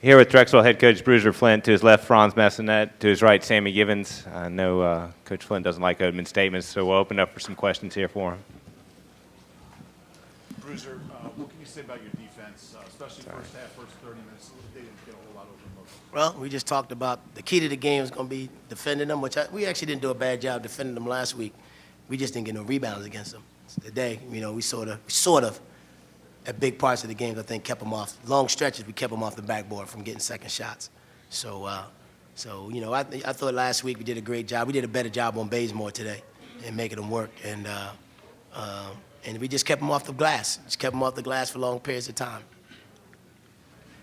Here with Drexel head coach Bruiser Flint, to his left, Franz Messenet, to his right, Sammy Givens. I know Coach Flint doesn't like opening statements, so we'll open up for some questions here for him. Bruiser, what can you say about your defense, especially first half, first 30 minutes? They didn't get a whole lot over most. Well, we just talked about the key to the game is going to be defending them, which we actually didn't do a bad job defending them last week. We just didn't get no rebounds against them. Today, we sort of, at big parts of the game, I think, kept them off. Long stretches, we kept them off the backboard from getting second shots. So I thought last week we did a great job. We did a better job on Bazemore today and making them work. And we just kept them off the glass. Just kept them off the glass for long periods of time.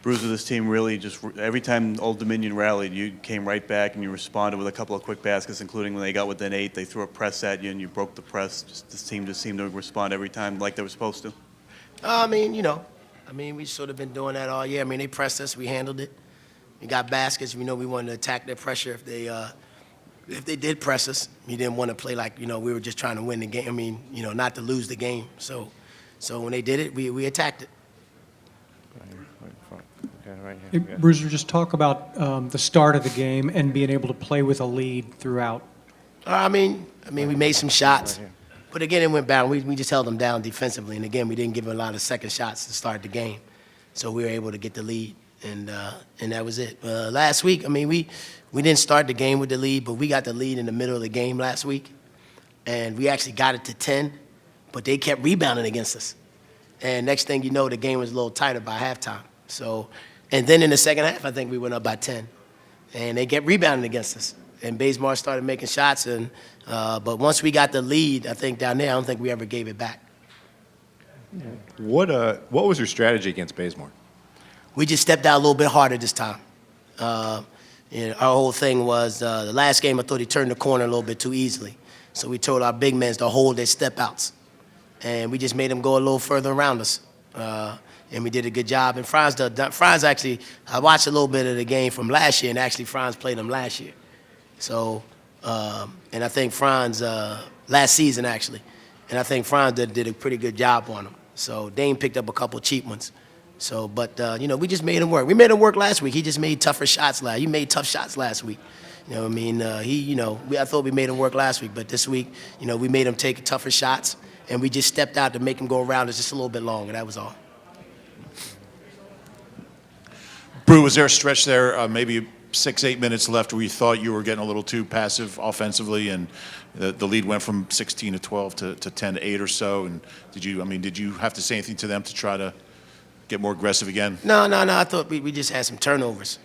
Bruiser, this team really just, every time Old Dominion rallied, you came right back and you responded with a couple of quick baskets, including when they got within 8, they threw a press at you and you broke the press. This team just seemed to respond every time like they were supposed to. We sort of been doing that all year. They pressed us, we handled it. We got baskets. We wanted to attack their pressure if they did press us. We didn't want to play like, we were just trying to win the game. Not to lose the game. So when they did it, we attacked it. Hey, Bruiser, just talk about the start of the game and being able to play with a lead throughout. We made some shots, but again, it went down. We just held them down defensively, and again, we didn't give them a lot of second shots to start the game, so we were able to get the lead, and that was it. Last week, we didn't start the game with the lead, but we got the lead in the middle of the game last week, and we actually got it to 10, but they kept rebounding against us, and next thing you know, the game was a little tighter by halftime. And then in the second half, I think we went up by 10. And they kept rebounding against us. And Bazemore started making shots. But once we got the lead, I think down there, I don't think we ever gave it back. What was your strategy against Bazemore? We just stepped out a little bit harder this time. Our whole thing was the last game, I thought he turned the corner a little bit too easily. So we told our big men to hold their step outs. And we just made them go a little further around us. And we did a good job. And Franz actually, I watched a little bit of the game from last year, and actually Franz played them last year. So, and I think Franz, last season actually, and I think Franz did a pretty good job on them. So Dane picked up a couple cheap ones. So, but, we just made him work. We made him work last week. He just made tougher shots He made tough shots last week. I thought we made him work last week, but this week, we made him take tougher shots, and we just stepped out to make him go around us just a little bit longer. That was all. Brew, was there a stretch there, maybe 6-8 minutes left, where you thought you were getting a little too passive offensively, and the lead went from 16 to 12 to 10 to 8 or so? And did you have to say anything to them to try to get more aggressive again? No. I thought we just had some turnovers.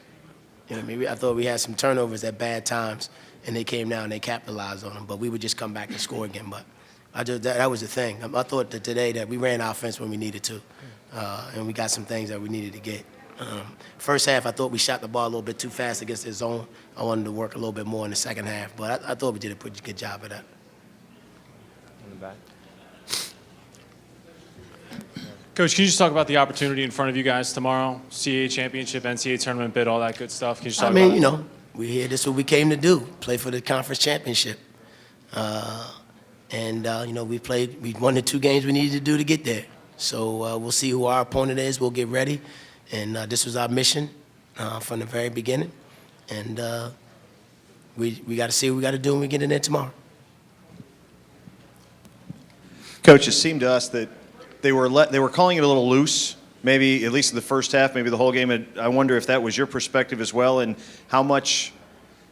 I thought we had some turnovers at bad times, and they came down and they capitalized on them. But we would just come back and score again. But that was the thing. I thought that today that we ran offense when we needed to, and we got some things that we needed to get. First half, I thought we shot the ball a little bit too fast against their zone. I wanted to work a little bit more in the second half, but I thought we did a pretty good job of that. In the back. Coach, can you just talk about the opportunity in front of you guys tomorrow? CAA championship, NCAA tournament bid, all that good stuff. Can you just talk about it? We're here. This is what we came to do: play for the conference championship. We won the 2 games we needed to do to get there. So we'll see who our opponent is. We'll get ready. And this was our mission from the very beginning. And we got to see what we got to do when we get in there tomorrow. Coach, it seemed to us that they were calling it a little loose, maybe at least in the first half, maybe the whole game. And I wonder if that was your perspective as well, and how much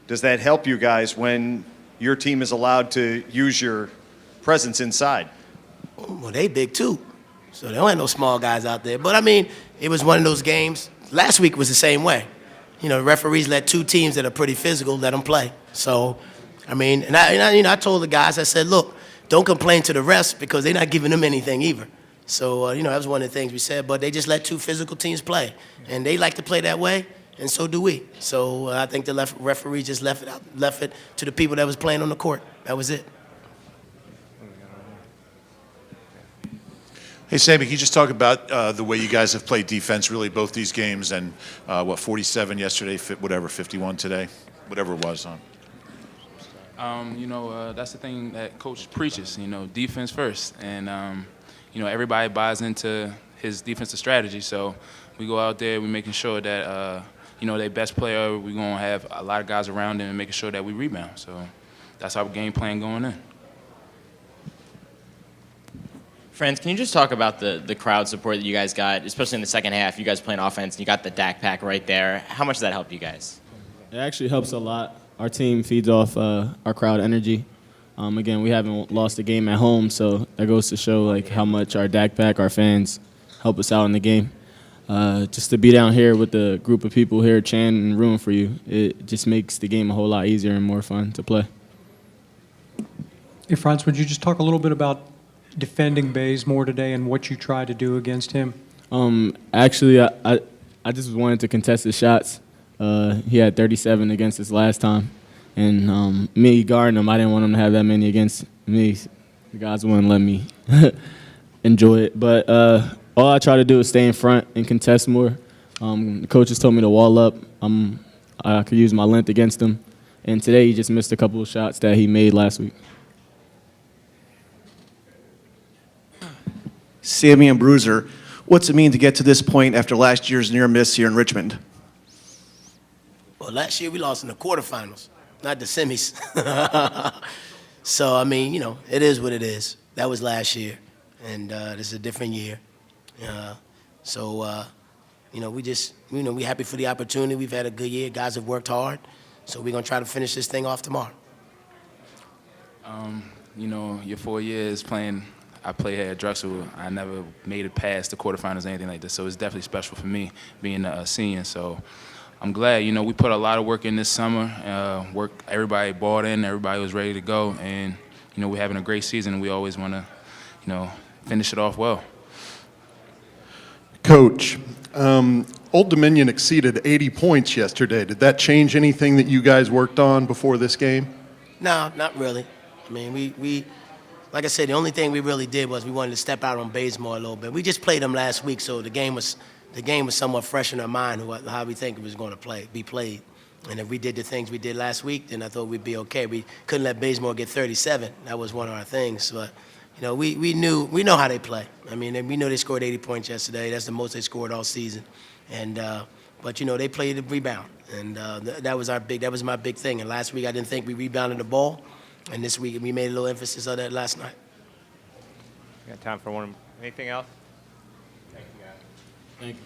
does that help you guys when your team is allowed to use your presence inside? Well, they big too. So there ain't no small guys out there. But, it was one of those games. Last week was the same way. The referees let 2 teams that are pretty physical let them play. So, I told the guys, I said, look, don't complain to the refs because they're not giving them anything either. So, that was one of the things we said. But they just let 2 physical teams play. And they like to play that way, and so do we. So I think the referee just left it to the people that was playing on the court. That was it. Hey, Sammy, can you just talk about the way you guys have played defense, really, both these games, and 47 yesterday, 51 today, whatever it was. That's the thing that Coach preaches, defense first. And, everybody buys into his defensive strategy. So We go out there, we're making sure that, their best player, we're going to have a lot of guys around them and making sure that we rebound. So that's our game plan going in. Friends, can you just talk about the crowd support that you guys got, especially in the second half? You guys playing offense, and you got the Dak pack right there. How much does that help you guys? It actually helps a lot. Our team feeds off our crowd energy. Again, we haven't lost a game at home, so that goes to show like how much our Dak pack, our fans, help us out in the game. Just to be down here with the group of people here chanting and rooting for you, it just makes the game a whole lot easier and more fun to play. Hey, Franz, would you just talk a little bit about defending Bays more today and what you tried to do against him? Actually, I just wanted to contest his shots. He had 37 against us last time. And me guarding him, I didn't want him to have that many against me. The guys wouldn't let me enjoy it. But all I try to do is stay in front and contest more. The coaches told me to wall up. I could use my length against him. And today he just missed a couple of shots that he made last week. Sammy and Bruiser, what's it mean to get to this point after last year's near miss here in Richmond? Well, last year we lost in the quarterfinals, not the semis. So, I mean, it is what it is. That was last year, and this is a different year. We happy for the opportunity. We've had a good year. Guys have worked hard, so we're going to try to finish this thing off tomorrow. Your 4 years playing, I played here at Drexel. I never made it past the quarterfinals or anything like this, so it's definitely special for me being a senior. So I'm glad. We put a lot of work in this summer. Everybody bought in. Everybody was ready to go, and we're having a great season. And we always want to, finish it off well. Coach, Old Dominion exceeded 80 points yesterday. Did that change anything that you guys worked on before this game? No, not really. I mean, we like I said, the only thing we really did was we wanted to step out on Bazemore a little bit. We just played them last week, so the game was somewhat fresh in our mind how we think it was going to be played. And if we did the things we did last week, then I thought we'd be okay. We couldn't let Bazemore get 37. That was one of our things. But we know how they play. I mean, we know they scored 80 points yesterday. That's the most they scored all season. And but they played the rebound, and that was my big thing. And last week I didn't think we rebounded the ball, and this week we made a little emphasis on that last night. We got time for one. Anything else? Thank you, guys. Thank you.